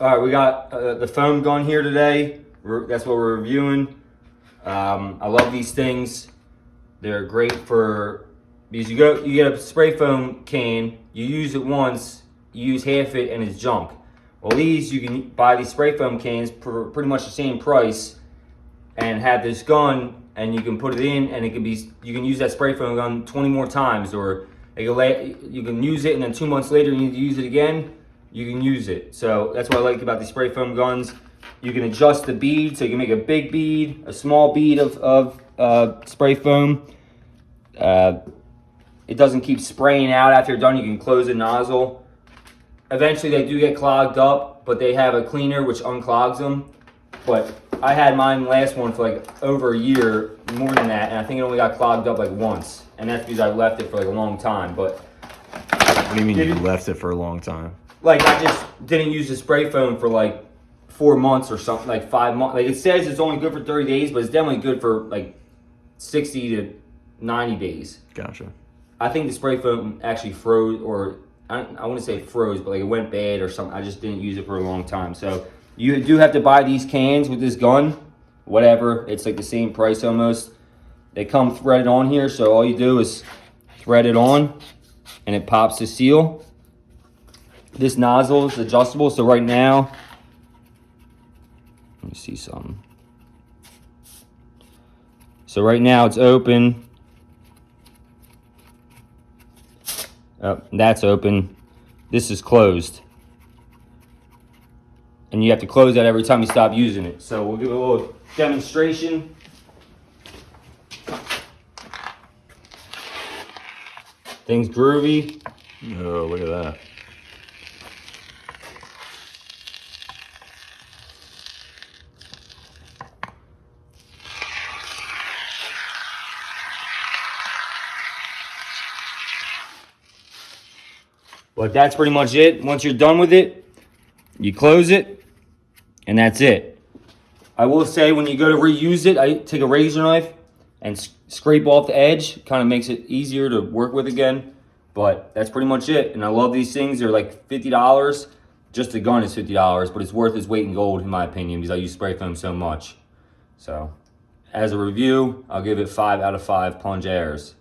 All right, we got the foam gun here today. That's what we're reviewing. I love these things. They're great for, because you get a spray foam can, you use it once, you use half it and it's junk. Well, these, you can buy these spray foam cans for pretty much the same price and have this gun, and you can put it in, and it can be, you can use that spray foam gun 20 more times, or you can use it and then 2 months later you need to use it again, you can use it. So that's what I like about these spray foam guns. You can adjust the bead, so you can make a big bead, a small bead of spray foam. It doesn't keep spraying out after you're done. You can close the nozzle. Eventually they do get clogged up, but they have a cleaner which unclogs them. But I had mine last one for like over a year, more than that, and I think it only got clogged up like once. And that's because I left it for like a long time. But what do you mean you left it for a long time? Like, I just didn't use the spray foam for like 4 months or something, like 5 months. Like, it says it's only good for 30 days, but it's definitely good for like 60 to 90 days. Gotcha. I think the spray foam actually froze, or I wouldn't say froze, but like it went bad or something. I just didn't use it for a long time. So you do have to buy these cans with this gun, whatever. It's like the same price almost. They come threaded on here, so all you do is thread it on and it pops the seal. This nozzle is adjustable, so right now, let me see something. So right now it's open. Oh, that's open. This is closed. And you have to close that every time you stop using it. So we'll give a little demonstration. Thing's groovy. Oh, look at that. But that's pretty much it. Once you're done with it, you close it, and that's it. I will say when you go to reuse it, I take a razor knife and scrape off the edge. Kind of makes it easier to work with again. But that's pretty much it. And I love these things. They're like $50. Just the gun is $50, but it's worth its weight in gold in my opinion because I use spray foam so much. So as a review, I'll give it 5 out of 5 plunge airs.